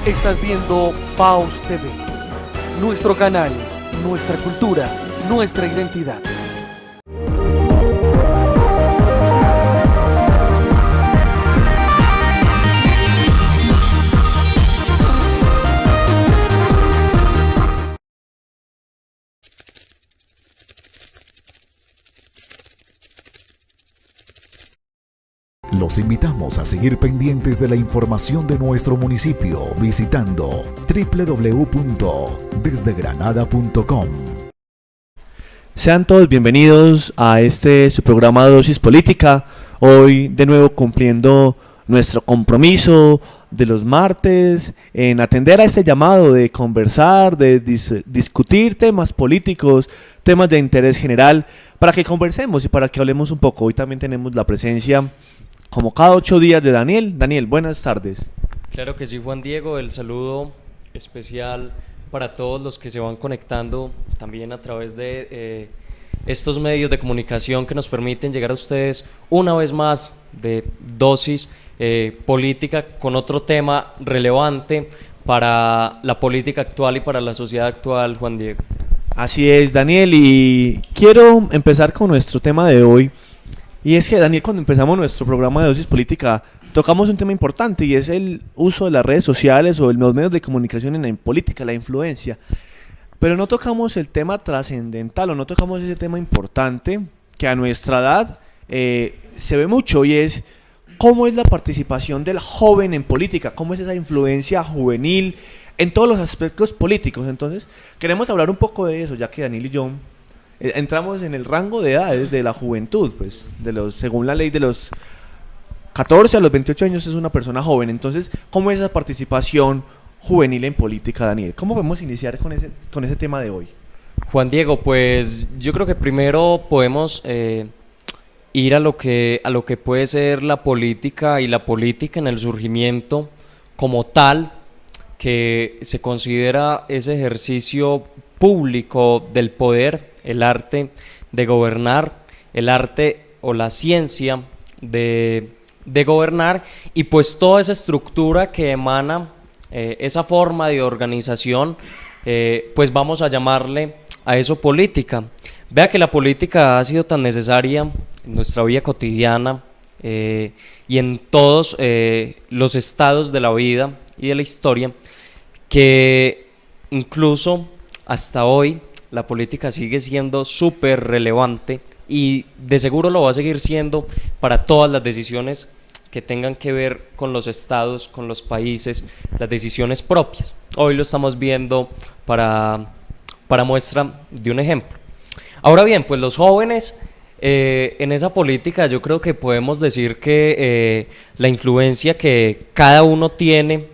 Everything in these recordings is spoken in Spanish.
Estás viendo Paus TV, nuestro canal, nuestra cultura, nuestra identidad. Los invitamos a seguir pendientes de la información de nuestro municipio visitando www.desdegranada.com. Sean todos bienvenidos a su programa Dosis Política. Hoy de nuevo cumpliendo nuestro compromiso de los martes en atender a este llamado de conversar, de discutir temas políticos, temas de interés general, para que conversemos y para que hablemos un poco. Hoy también tenemos la presencia, como cada 8 días, de Daniel. Daniel, buenas tardes. Claro que sí, Juan Diego, el saludo especial para todos los que se van conectando también a través de estos medios de comunicación que nos permiten llegar a ustedes una vez más de Dosis Política con otro tema relevante para la política actual y para la sociedad actual, Juan Diego. Así es, Daniel, y quiero empezar con nuestro tema de hoy. Y es que, Daniel, cuando empezamos nuestro programa de Dosis Política, tocamos un tema importante y es el uso de las redes sociales o de los medios de comunicación en la política, la influencia. Pero no tocamos el tema trascendental o no tocamos ese tema importante que a nuestra edad se ve mucho, y es cómo es la participación del joven en política, cómo es esa influencia juvenil en todos los aspectos políticos. Entonces, queremos hablar un poco de eso, ya que Daniel y yo entramos en el rango de edades de la juventud, pues según la ley, de los 14 a los 28 años es una persona joven. Entonces, ¿cómo es esa participación juvenil en política, Daniel? ¿Cómo podemos iniciar con ese tema de hoy? Juan Diego, pues yo creo que primero podemos ir a lo que puede ser la política y la política en el surgimiento como tal, que se considera ese ejercicio público del poder, el arte de gobernar, el arte o la ciencia de gobernar, y pues toda esa estructura que emana esa forma de organización, pues vamos a llamarle a eso política. Vea que la política ha sido tan necesaria en nuestra vida cotidiana y en todos los estados de la vida y de la historia, que incluso hasta hoy la política sigue siendo súper relevante y de seguro lo va a seguir siendo para todas las decisiones que tengan que ver con los estados, con los países, las decisiones propias. Hoy lo estamos viendo para muestra de un ejemplo. Ahora bien, pues los jóvenes en esa política, yo creo que podemos decir que la influencia que cada uno tiene,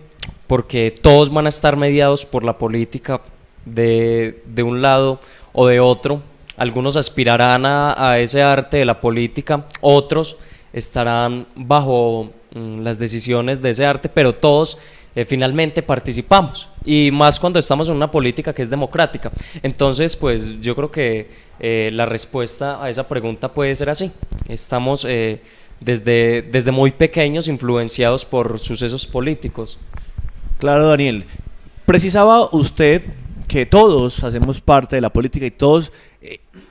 porque todos van a estar mediados por la política de un lado o de otro. Algunos aspirarán a ese arte de la política, otros estarán bajo las decisiones de ese arte, pero todos finalmente participamos, y más cuando estamos en una política que es democrática. Entonces, pues yo creo que la respuesta a esa pregunta puede ser así. Estamos desde muy pequeños influenciados por sucesos políticos. Claro, Daniel. Precisaba usted que todos hacemos parte de la política y todos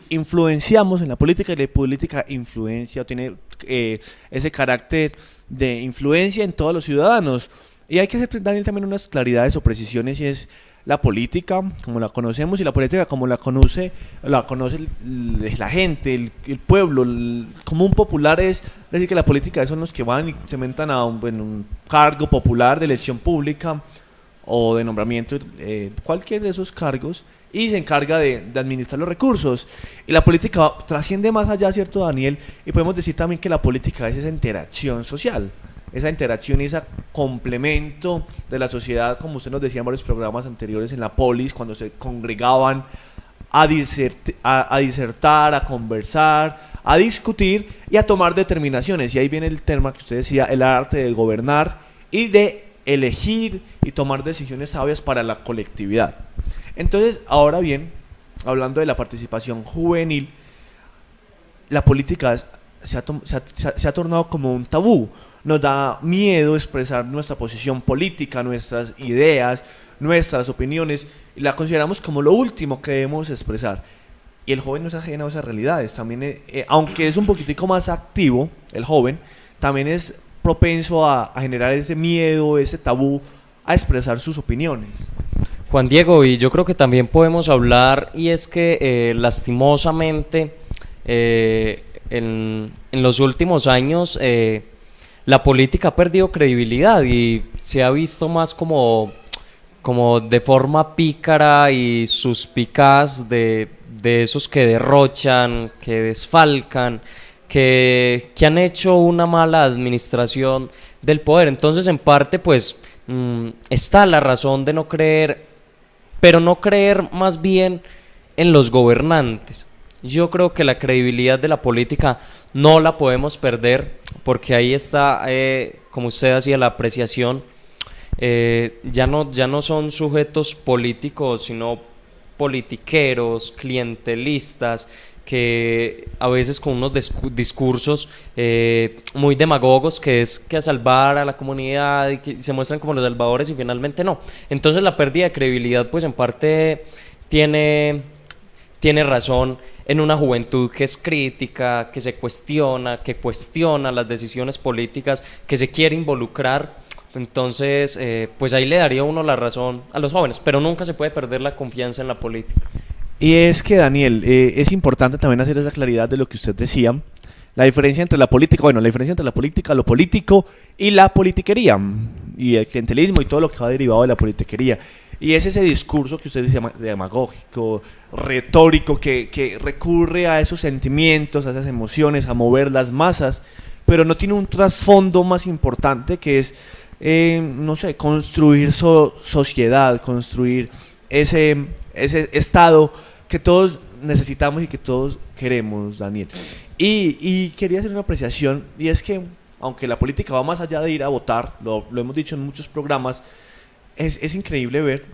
influenciamos en la política, y la política influencia, tiene ese carácter de influencia en todos los ciudadanos. Y hay que hacer, Daniel, también unas claridades o precisiones, y es la política como la conocemos y la política como la conoce la gente, el pueblo, el común popular. Es decir, que la política son los que van y se metan a un cargo popular de elección pública o de nombramiento, cualquier de esos cargos, y se encarga de administrar los recursos. Y la política trasciende más allá, ¿cierto, Daniel? Y podemos decir también que la política es esa interacción social, esa interacción y ese complemento de la sociedad, como usted nos decía en varios programas anteriores, en la polis, cuando se congregaban a disertar, a conversar, a discutir y a tomar determinaciones. Y ahí viene el tema que usted decía, el arte de gobernar y de elegir y tomar decisiones sabias para la colectividad. Entonces, ahora bien, hablando de la participación juvenil, la política se ha tornado como un tabú. nos da miedo expresar nuestra posición política, nuestras ideas, nuestras opiniones, y la consideramos como lo último que debemos expresar. Y el joven no es ajeno a esas realidades, también, aunque es un poquitico más activo, el joven, también es propenso a generar ese miedo, ese tabú, a expresar sus opiniones. Juan Diego, y yo creo que también podemos hablar, y es que lastimosamente en los últimos años la política ha perdido credibilidad y se ha visto más como de forma pícara y suspicaz de esos que derrochan, que desfalcan, que han hecho una mala administración del poder. Entonces, en parte, pues, está la razón de no creer, pero no creer más bien en los gobernantes. Yo creo que la credibilidad de la política no la podemos perder, porque ahí está, como usted hacía la apreciación, ya no son sujetos políticos, sino politiqueros, clientelistas, que a veces con unos discursos muy demagogos, que es que a salvar a la comunidad y que se muestran como los salvadores y finalmente no. Entonces la pérdida de credibilidad pues en parte tiene razón en una juventud que es crítica, que se que cuestiona las decisiones políticas, que se quiere involucrar. Entonces pues ahí le daría uno la razón a los jóvenes, pero nunca se puede perder la confianza en la política. Y es que, Daniel, es importante también hacer esa claridad de lo que usted decía, la diferencia entre la política, lo político y la politiquería, y el clientelismo y todo lo que va derivado de la politiquería. Y es ese discurso que usted decía, demagógico, retórico, que recurre a esos sentimientos, a esas emociones, a mover las masas, pero no tiene un trasfondo más importante que es, construir sociedad, construir ese estado que todos necesitamos y que todos queremos, Daniel. Y quería hacer una apreciación, y es que, aunque la política va más allá de ir a votar, lo hemos dicho en muchos programas, es increíble ver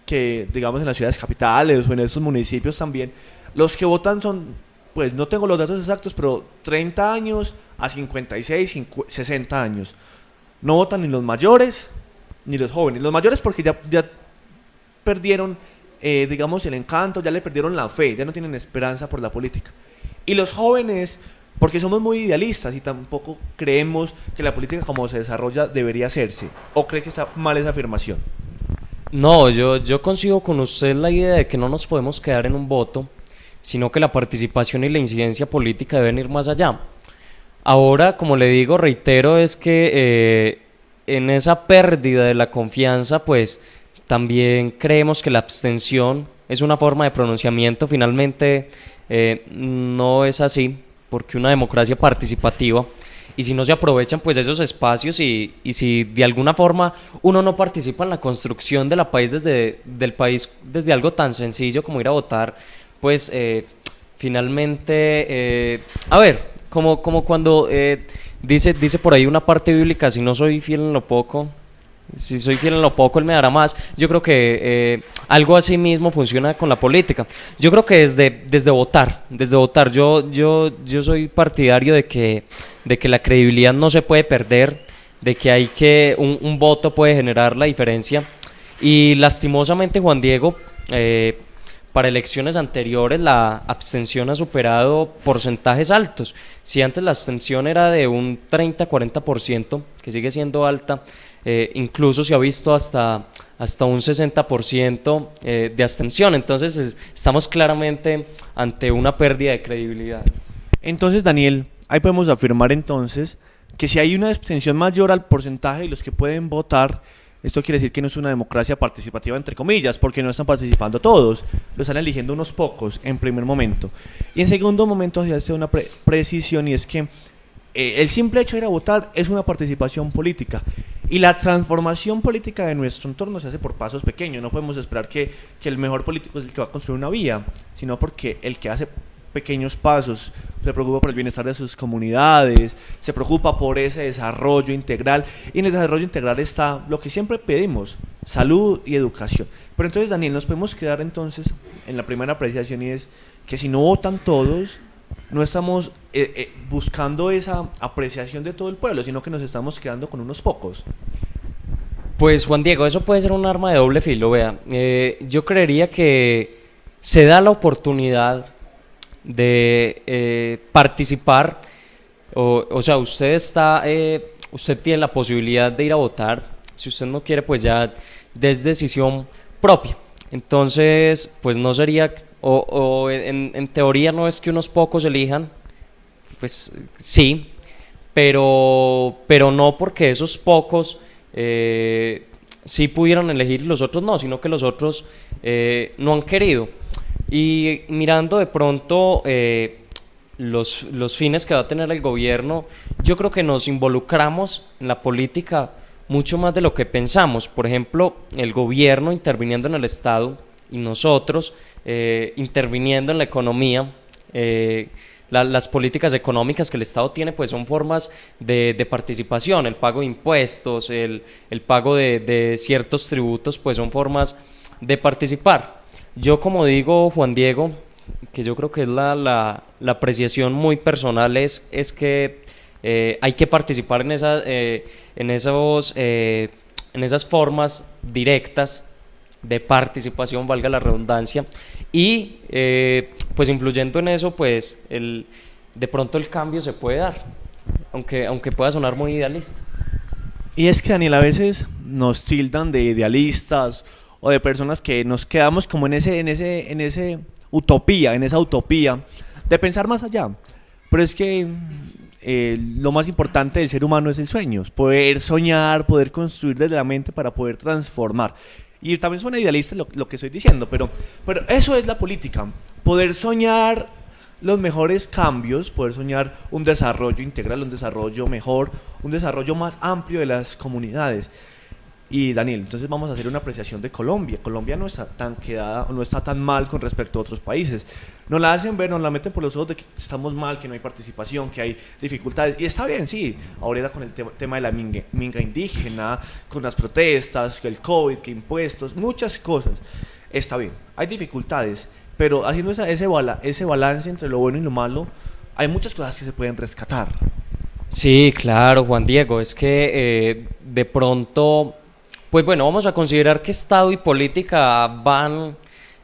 que, digamos, en las ciudades capitales o en estos municipios también, los que votan son, pues no tengo los datos exactos, pero 30 años a 56, 60 años. No votan ni los mayores ni los jóvenes. Los mayores porque ya perdieron, digamos, el encanto, ya le perdieron la fe, ya no tienen esperanza por la política. Y los jóvenes, porque somos muy idealistas y tampoco creemos que la política como se desarrolla debería hacerse. ¿O cree que está mal esa afirmación? No, yo consigo con usted la idea de que no nos podemos quedar en un voto, sino que la participación y la incidencia política deben ir más allá. Ahora, como le digo, reitero, es que en esa pérdida de la confianza, pues también creemos que la abstención es una forma de pronunciamiento. Finalmente no es así, porque una democracia participativa, y si no se aprovechan pues esos espacios y si de alguna forma uno no participa en la construcción del país desde algo tan sencillo como ir a votar, pues finalmente, como cuando dice por ahí una parte bíblica, si soy fiel en lo poco, él me dará más. Yo creo que algo así mismo funciona con la política. Yo creo que desde votar, yo soy partidario de que la credibilidad no se puede perder, de que un voto puede generar la diferencia. Y lastimosamente, Juan Diego, para elecciones anteriores la abstención ha superado porcentajes altos. Si antes la abstención era de un 30-40%, que sigue siendo alta, incluso se ha visto hasta un 60% de abstención. Entonces estamos claramente ante una pérdida de credibilidad. Entonces, Daniel, ahí podemos afirmar entonces que si hay una abstención mayor al porcentaje de los que pueden votar, esto quiere decir que no es una democracia participativa, entre comillas, porque no están participando todos, lo están eligiendo unos pocos en primer momento. Y en segundo momento se hace una precisión, y es que el simple hecho de ir a votar es una participación política. Y la transformación política de nuestro entorno se hace por pasos pequeños. No podemos esperar que el mejor político es el que va a construir una vía, sino porque el que hace pequeños pasos se preocupa por el bienestar de sus comunidades, se preocupa por ese desarrollo integral, y en el desarrollo integral está lo que siempre pedimos: salud y educación. Pero entonces, Daniel, nos podemos quedar entonces en la primera apreciación, y es que si no votan todos, no estamos buscando esa apreciación de todo el pueblo, sino que nos estamos quedando con unos pocos. Pues Juan Diego, eso puede ser un arma de doble filo, vea. Yo creería que se da la oportunidad de participar, o sea, usted tiene la posibilidad de ir a votar. Si usted no quiere, pues ya es decisión propia. Entonces, pues no sería, en teoría no es que unos pocos elijan, pues sí, pero no porque esos pocos sí pudieron elegir y los otros no, sino que los otros no han querido. Y mirando de pronto los fines que va a tener el gobierno, yo creo que nos involucramos en la política mucho más de lo que pensamos. Por ejemplo, el gobierno interviniendo en el Estado y nosotros interviniendo en la economía. Las políticas económicas que el Estado tiene pues son formas de participación. El pago de impuestos, el pago de ciertos tributos pues son formas de participar. Yo, como digo, Juan Diego, que yo creo que es la apreciación muy personal, es que hay que participar en esas formas directas de participación, valga la redundancia, y pues influyendo en eso, pues de pronto el cambio se puede dar, aunque pueda sonar muy idealista. Y es que, Daniel, a veces nos tildan de idealistas o de personas que nos quedamos como en esa utopía de pensar más allá. Pero es que lo más importante del ser humano es el sueño, poder soñar, poder construir desde la mente para poder transformar. Y también suena idealista lo que estoy diciendo, pero eso es la política, poder soñar los mejores cambios, poder soñar un desarrollo integral, un desarrollo mejor, un desarrollo más amplio de las comunidades. Y Daniel, entonces vamos a hacer una apreciación de Colombia. Colombia no está tan quedada, no está tan mal con respecto a otros países. Nos la hacen ver, nos la meten por los ojos de que estamos mal, que no hay participación, que hay dificultades. Y está bien, sí. Ahora con el tema de la minga indígena, con las protestas, que el COVID, que impuestos, muchas cosas. Está bien, hay dificultades. Pero haciendo ese balance entre lo bueno y lo malo, hay muchas cosas que se pueden rescatar. Sí, claro, Juan Diego. Es que de pronto... Pues bueno, vamos a considerar que Estado y política van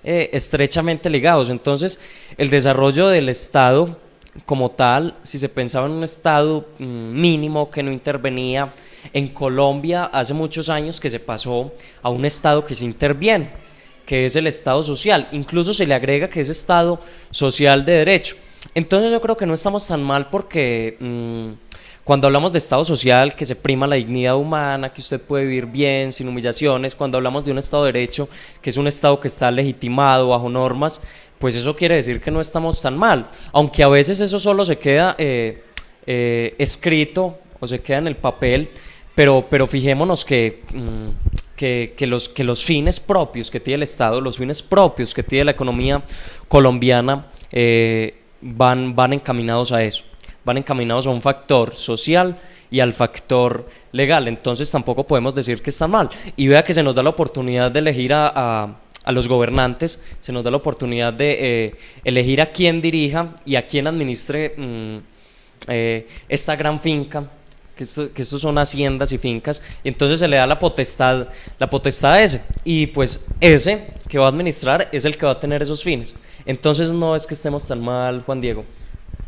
estrechamente ligados. Entonces, el desarrollo del Estado como tal, si se pensaba en un Estado mínimo que no intervenía, en Colombia hace muchos años que se pasó a un Estado que se interviene, que es el Estado social. Incluso se le agrega que es Estado social de derecho. Entonces yo creo que no estamos tan mal porque... Cuando hablamos de Estado social, que se prima la dignidad humana, que usted puede vivir bien, sin humillaciones, cuando hablamos de un Estado de Derecho, que es un Estado que está legitimado bajo normas, pues eso quiere decir que no estamos tan mal, aunque a veces eso solo se queda escrito o se queda en el papel, pero fijémonos que los fines propios que tiene el Estado, los fines propios que tiene la economía colombiana van encaminados a eso. Van encaminados a un factor social y al factor legal. Entonces tampoco podemos decir que está mal. Y vea que se nos da la oportunidad de elegir a los gobernantes, se nos da la oportunidad de elegir a quién dirija y a quién administre esta gran finca, que estos son haciendas y fincas. Y entonces se le da la potestad a ese. Y pues ese que va a administrar es el que va a tener esos fines. Entonces no es que estemos tan mal, Juan Diego.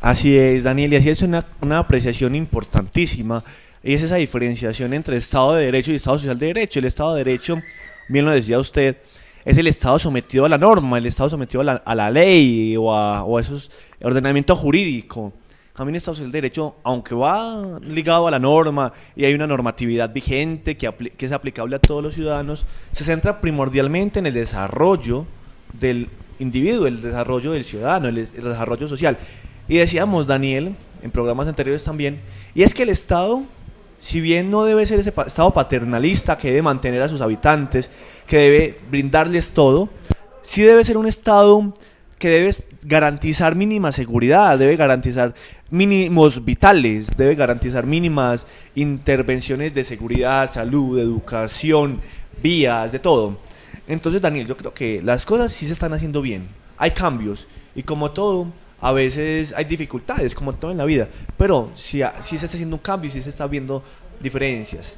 Así es, Daniel, y así es una apreciación importantísima, y es esa diferenciación entre Estado de Derecho y Estado Social de Derecho. El Estado de Derecho, bien lo decía usted, es el Estado sometido a la norma, el Estado sometido a la ley o a esos ordenamiento jurídico. También el Estado Social de Derecho, aunque va ligado a la norma y hay una normatividad vigente que es aplicable a todos los ciudadanos, se centra primordialmente en el desarrollo del individuo, el desarrollo del ciudadano, el desarrollo social. Y decíamos, Daniel, en programas anteriores también, y es que el Estado, si bien no debe ser ese Estado paternalista que debe mantener a sus habitantes, que debe brindarles todo, sí debe ser un Estado que debe garantizar mínima seguridad, debe garantizar mínimos vitales, debe garantizar mínimas intervenciones de seguridad, salud, educación, vías, de todo. Entonces, Daniel, yo creo que las cosas sí se están haciendo bien, hay cambios, y como todo, a veces hay dificultades, como todo en la vida, pero sí, sí se está haciendo un cambio, sí se está viendo diferencias.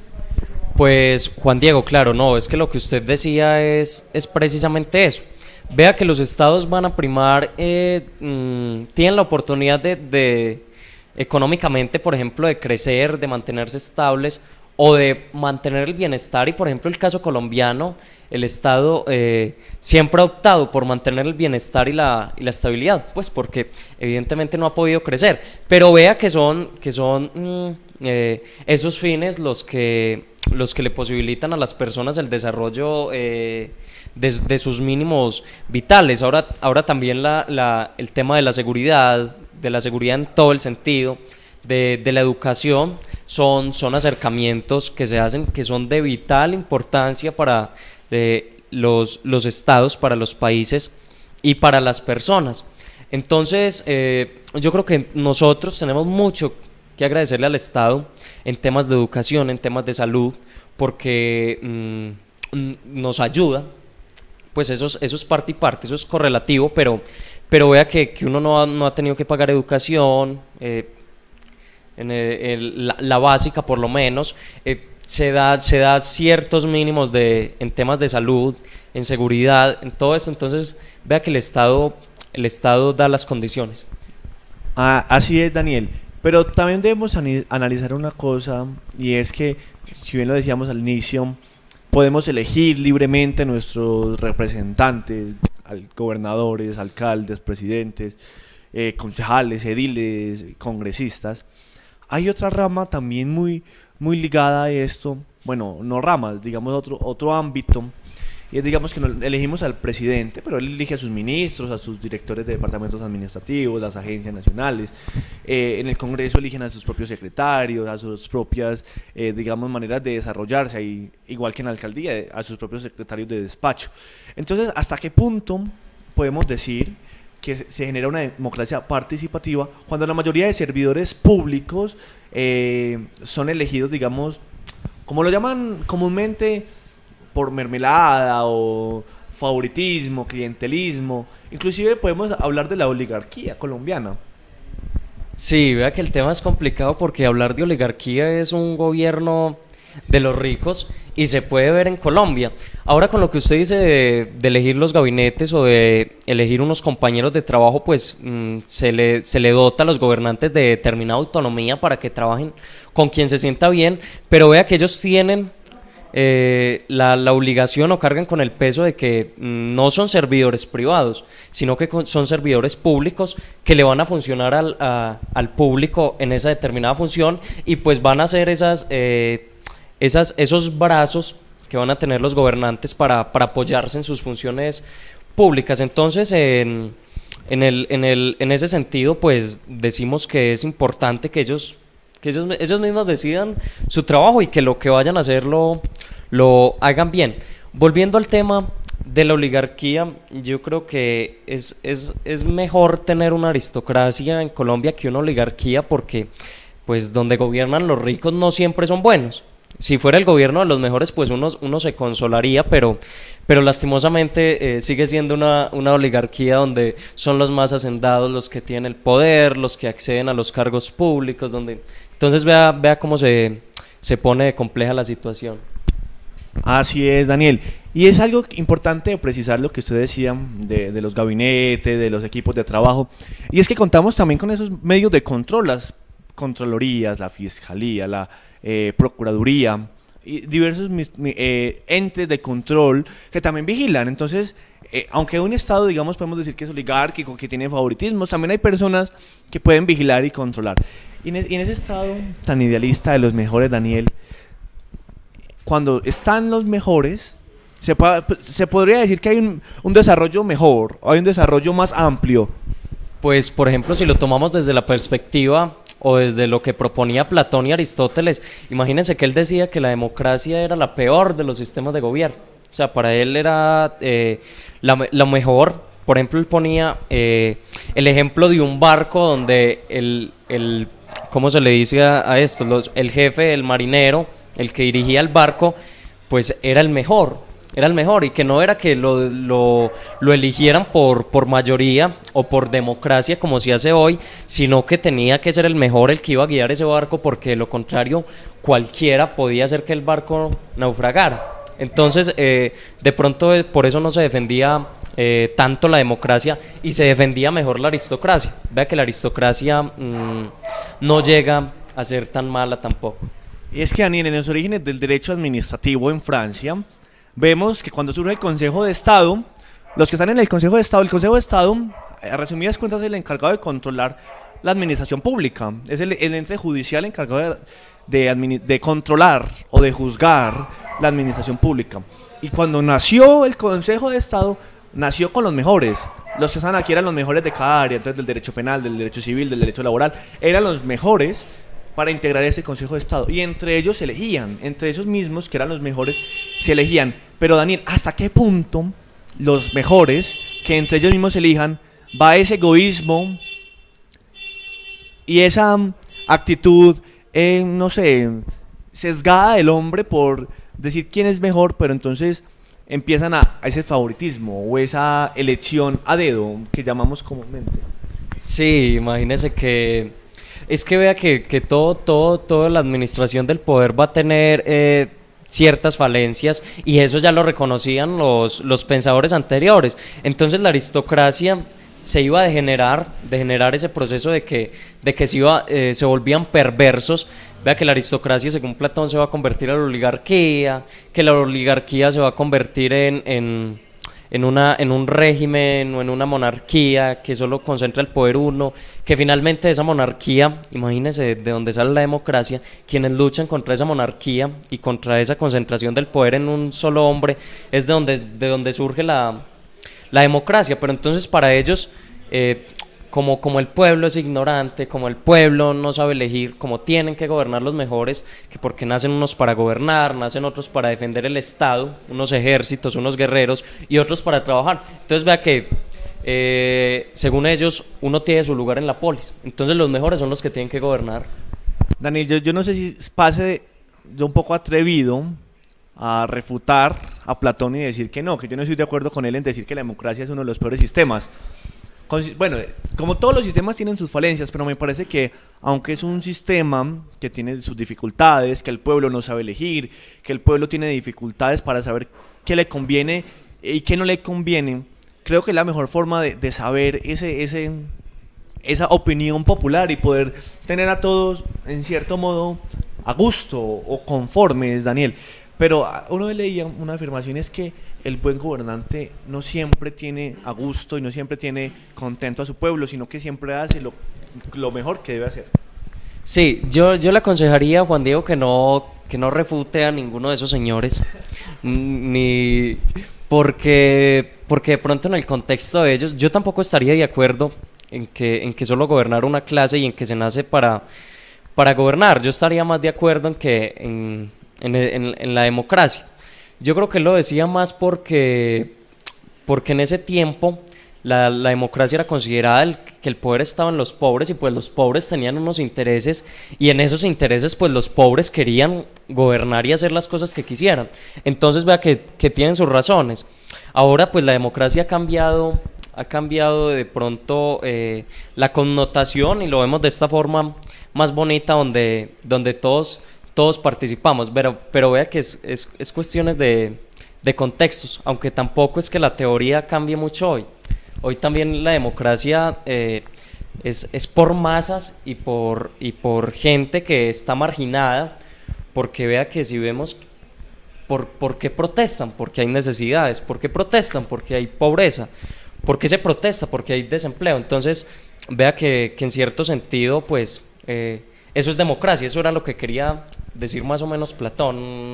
Pues Juan Diego, claro, no, es que lo que usted decía es precisamente eso. Vea que los estados van a primar, tienen la oportunidad de económicamente, por ejemplo, de crecer, de mantenerse estables o de mantener el bienestar. Y por ejemplo, el caso colombiano, el Estado siempre ha optado por mantener el bienestar y la estabilidad, pues porque evidentemente no ha podido crecer. Pero vea que son esos fines los que le posibilitan a las personas el desarrollo de sus mínimos vitales. Ahora también el tema de la seguridad en todo el sentido, de la educación, son acercamientos que se hacen, que son de vital importancia para los estados, para los países y para las personas. Entonces, yo creo que nosotros tenemos mucho que agradecerle al Estado en temas de educación, en temas de salud, porque nos ayuda. Pues eso es parte y parte, eso es correlativo, pero vea que uno no ha tenido que pagar educación, la básica por lo menos, se da ciertos mínimos en temas de salud, en seguridad, en todo esto. Entonces vea que el Estado da las condiciones. Así es, Daniel, pero también debemos analizar una cosa, y es que, si bien lo decíamos al inicio, podemos elegir libremente nuestros representantes, gobernadores, alcaldes, presidentes, concejales, ediles, congresistas. Hay otra rama también muy ligada a esto, bueno, no ramas, digamos otro ámbito, y es, digamos, que elegimos al presidente, pero él elige a sus ministros, a sus directores de departamentos administrativos, las agencias nacionales. En el Congreso eligen a sus propios secretarios, a sus propias, digamos, maneras de desarrollarse, igual que en la alcaldía, a sus propios secretarios de despacho. Entonces, ¿hasta qué punto podemos decir que se genera una democracia participativa cuando la mayoría de servidores públicos son elegidos, digamos, como lo llaman comúnmente, por mermelada o favoritismo, clientelismo? Inclusive podemos hablar de la oligarquía colombiana. Sí, vea que el tema es complicado porque hablar de oligarquía es un gobierno de los ricos y se puede ver en Colombia. Ahora, con lo que usted dice de elegir los gabinetes o de elegir unos compañeros de trabajo, pues se le dota a los gobernantes de determinada autonomía para que trabajen con quien se sienta bien, pero vea que ellos tienen la obligación o cargan con el peso de que no son servidores privados, sino que son servidores públicos que le van a funcionar al público en esa determinada función, y pues van a ser esos brazos que van a tener los gobernantes para apoyarse en sus funciones públicas. Entonces, en ese sentido, pues decimos que es importante que ellos mismos decidan su trabajo y que lo que vayan a hacer lo hagan bien. Volviendo al tema de la oligarquía, yo creo que es mejor tener una aristocracia en Colombia que una oligarquía, porque pues donde gobiernan los ricos no siempre son buenos. Si fuera el gobierno de los mejores, pues uno se consolaría, pero lastimosamente sigue siendo una oligarquía donde son los más hacendados los que tienen el poder, los que acceden a los cargos públicos, entonces vea cómo se pone compleja la situación. Así es, Daniel. Y es algo importante precisar lo que usted decía de los gabinetes, de los equipos de trabajo, y es que contamos también con esos medios de control, las contralorías, la fiscalía, la procuraduría y diversos entes de control que también vigilan. Entonces, aunque un estado, digamos, podemos decir que es oligárquico, que tiene favoritismos, también hay personas que pueden vigilar y controlar. Y en ese estado tan idealista de los mejores, Daniel, cuando están los mejores, se podría decir que hay un desarrollo mejor, hay un desarrollo más amplio. Pues, por ejemplo, si lo tomamos desde la perspectiva o desde lo que proponía Platón y Aristóteles, imagínense que él decía que la democracia era la peor de los sistemas de gobierno. O sea, para él era la mejor. Por ejemplo, él ponía el ejemplo de un barco donde ¿cómo se le dice a esto? El jefe, el marinero, el que dirigía el barco, pues era el mejor. era el mejor y que no era que lo eligieran por mayoría o por democracia como se hace hoy, sino que tenía que ser el mejor el que iba a guiar ese barco, porque de lo contrario cualquiera podía hacer que el barco naufragara. Entonces, de pronto por eso no se defendía tanto la democracia y se defendía mejor la aristocracia. Vea que la aristocracia no llega a ser tan mala tampoco. Y es que, Daniel, en los orígenes del derecho administrativo en Francia, vemos que cuando surge el Consejo de Estado, los que están en el Consejo de Estado, a resumidas cuentas, es el encargado de controlar la administración pública. Es el ente judicial encargado de controlar o de juzgar la administración pública. Y cuando nació el Consejo de Estado, nació con los mejores. Los que estaban aquí eran los mejores de cada área, entonces del derecho penal, del derecho civil, del derecho laboral, eran los mejores para integrar ese Consejo de Estado. Y entre ellos se elegían, entre esos mismos que eran los mejores, se elegían. Pero Daniel, ¿hasta qué punto los mejores, que entre ellos mismos se elijan, va ese egoísmo y esa actitud, no sé, sesgada del hombre por decir quién es mejor, pero entonces empiezan a ese favoritismo o esa elección a dedo que llamamos comúnmente? Sí, imagínese que es que vea que toda la administración del poder va a tener ciertas falencias, y eso ya lo reconocían los pensadores anteriores. Entonces la aristocracia se iba a degenerar ese proceso de que se volvían perversos. Vea que la aristocracia, según Platón, se va a convertir en la oligarquía, que la oligarquía se va a convertir en un régimen o en una monarquía que solo concentra el poder uno, que finalmente esa monarquía, imagínense de dónde sale la democracia, quienes luchan contra esa monarquía y contra esa concentración del poder en un solo hombre, es de donde surge la democracia. Pero entonces para ellos, como el pueblo es ignorante, como el pueblo no sabe elegir, como tienen que gobernar los mejores, que porque nacen unos para gobernar, nacen otros para defender el Estado, unos ejércitos, unos guerreros y otros para trabajar. Entonces vea que según ellos uno tiene su lugar en la polis, entonces los mejores son los que tienen que gobernar. Daniel, yo no sé si pase yo un poco atrevido a refutar a Platón y decir que no, que yo no estoy de acuerdo con él en decir que la democracia es uno de los peores sistemas. Bueno, como todos los sistemas tienen sus falencias, pero me parece que aunque es un sistema que tiene sus dificultades, que el pueblo no sabe elegir, que el pueblo tiene dificultades para saber qué le conviene y qué no le conviene, creo que es la mejor forma de saber esa opinión popular y poder tener a todos en cierto modo a gusto o conformes, Daniel. Pero uno leía una afirmación, es que el buen gobernante no siempre tiene a gusto y no siempre tiene contento a su pueblo, sino que siempre hace lo mejor que debe hacer. Sí, yo le aconsejaría a Juan Diego que no refute a ninguno de esos señores, ni porque de pronto en el contexto de ellos, yo tampoco estaría de acuerdo en que solo gobernar una clase y en que se nace para gobernar. Yo estaría más de acuerdo en la democracia. Yo creo que él lo decía más porque en ese tiempo la democracia era considerada que el poder estaba en los pobres, y pues los pobres tenían unos intereses, y en esos intereses pues los pobres querían gobernar y hacer las cosas que quisieran. Entonces vea que tienen sus razones. Ahora pues la democracia ha cambiado de pronto la connotación, y lo vemos de esta forma más bonita donde todos participamos, pero vea que es cuestiones de contextos, aunque tampoco es que la teoría cambie mucho hoy. Hoy también la democracia es por masas y por gente que está marginada, porque vea que si vemos por qué protestan, porque hay necesidades, por qué protestan, porque hay pobreza, por qué se protesta, porque hay desempleo. Entonces vea que en cierto sentido pues eso es democracia. Eso era lo que quería decir más o menos Platón.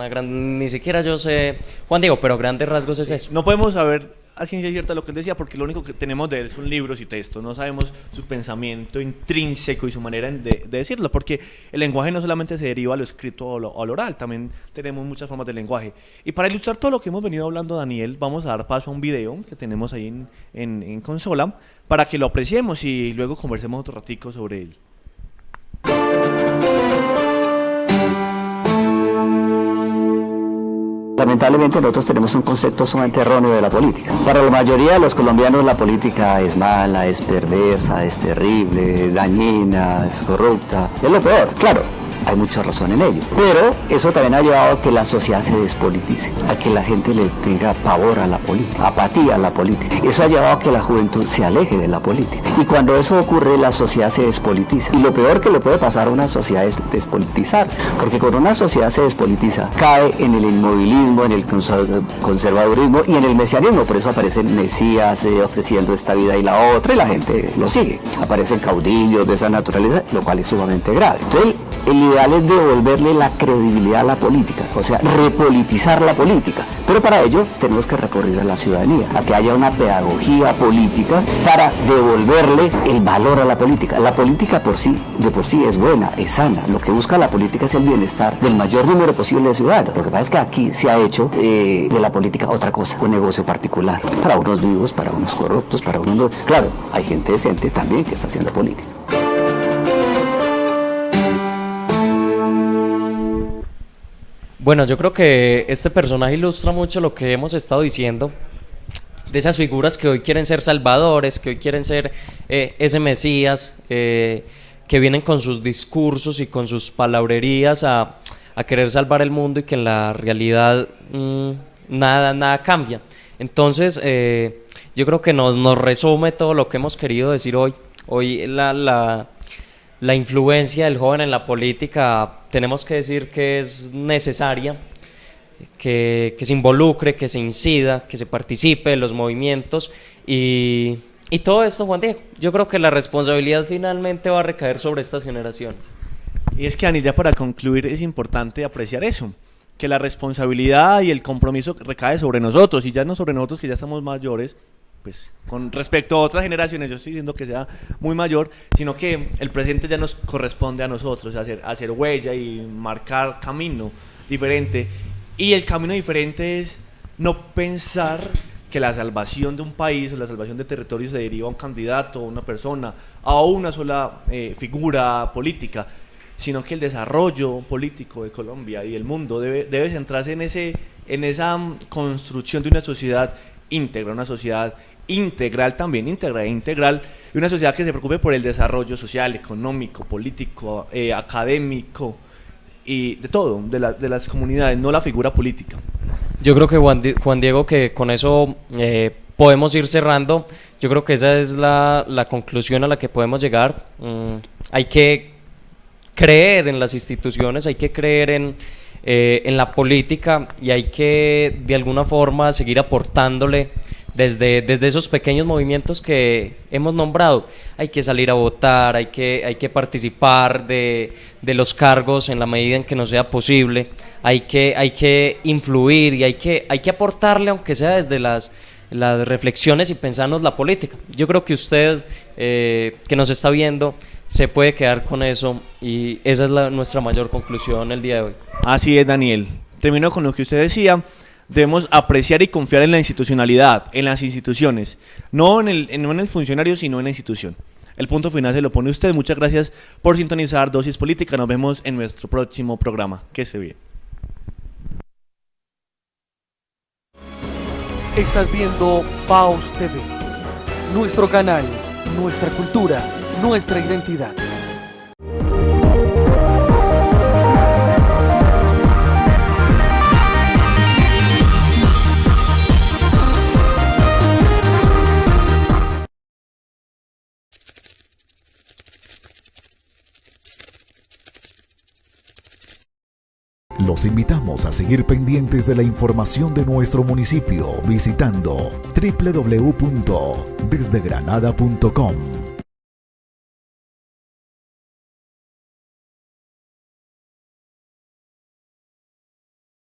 Ni siquiera yo sé, Juan Diego, pero grandes rasgos es eso. No podemos saber a ciencia cierta lo que él decía, porque lo único que tenemos de él son libros y textos. No sabemos su pensamiento intrínseco y su manera de decirlo, porque el lenguaje no solamente se deriva a lo escrito o a lo oral, también tenemos muchas formas de lenguaje. Y para ilustrar todo lo que hemos venido hablando, Daniel, vamos a dar paso a un video que tenemos ahí en consola, para que lo apreciemos y luego conversemos otro ratico sobre él. Lamentablemente nosotros tenemos un concepto sumamente erróneo de la política. Para la mayoría de los colombianos la política es mala, es perversa, es terrible, es dañina, es corrupta, es lo peor, claro. Hay mucha razón en ello, pero eso también ha llevado a que la sociedad se despolitice, a que la gente le tenga pavor a la política, apatía a la política. Eso ha llevado a que la juventud se aleje de la política. Y cuando eso ocurre, la sociedad se despolitiza. Y lo peor que le puede pasar a una sociedad es despolitizarse, porque cuando una sociedad se despolitiza, cae en el inmovilismo, en el conservadurismo y en el mesianismo. Por eso aparecen mesías ofreciendo esta vida y la otra, y la gente lo sigue. Aparecen caudillos de esa naturaleza, lo cual es sumamente grave. Entonces, el ideal es devolverle la credibilidad a la política, o sea, repolitizar la política. Pero para ello tenemos que recurrir a la ciudadanía, a que haya una pedagogía política para devolverle el valor a la política. La política de por sí es buena, es sana. Lo que busca la política es el bienestar del mayor número posible de ciudadanos. Lo que pasa es que aquí se ha hecho de la política otra cosa, un negocio particular. Para unos vivos, para unos corruptos, para unos no. Claro, hay gente decente también que está haciendo política. Bueno, yo creo que este personaje ilustra mucho lo que hemos estado diciendo, de esas figuras que hoy quieren ser salvadores, que hoy quieren ser ese Mesías, que vienen con sus discursos y con sus palabrerías a querer salvar el mundo y que en la realidad nada cambia. Entonces, yo creo que nos resume todo lo que hemos querido decir hoy. Hoy la influencia del joven en la política, tenemos que decir que es necesaria, que se involucre, que se incida, que se participe en los movimientos y todo esto, Juan Diego. Yo creo que la responsabilidad finalmente va a recaer sobre estas generaciones. Y es que, Dani, ya para concluir, es importante apreciar eso, que la responsabilidad y el compromiso recae sobre nosotros, y ya no sobre nosotros que ya estamos mayores, pues con respecto a otras generaciones, yo estoy diciendo que sea muy mayor, sino que el presente ya nos corresponde a nosotros, hacer huella y marcar camino diferente. Y el camino diferente es no pensar que la salvación de un país o la salvación de territorios se deriva a un candidato, a una persona, a una sola figura política, sino que el desarrollo político de Colombia y del mundo debe centrarse en esa construcción de una sociedad íntegra, una sociedad integral también, integral, y una sociedad que se preocupe por el desarrollo social, económico, político, académico y de todo, de las comunidades, no la figura política. Yo creo que Juan Diego, que con eso podemos ir cerrando. Yo creo que esa es la conclusión a la que podemos llegar. Hay que creer en las instituciones, hay que creer en la política y hay que de alguna forma seguir aportándole desde esos pequeños movimientos que hemos nombrado. Hay que salir a votar, hay que participar de los cargos en la medida en que nos sea posible, hay que influir y hay que aportarle, aunque sea desde las reflexiones y pensarnos la política. Yo creo que usted que nos está viendo se puede quedar con eso y esa es nuestra mayor conclusión el día de hoy. Así es, Daniel. Termino con lo que usted decía. Debemos apreciar y confiar en la institucionalidad, en las instituciones, no en el funcionario, sino en la institución. El punto final se lo pone usted. Muchas gracias por sintonizar Dosis Política. Nos vemos en nuestro próximo programa. Que esté bien. Estás viendo Paus TV, nuestro canal, nuestra cultura, nuestra identidad. Los invitamos a seguir pendientes de la información de nuestro municipio visitando www.desdegranada.com.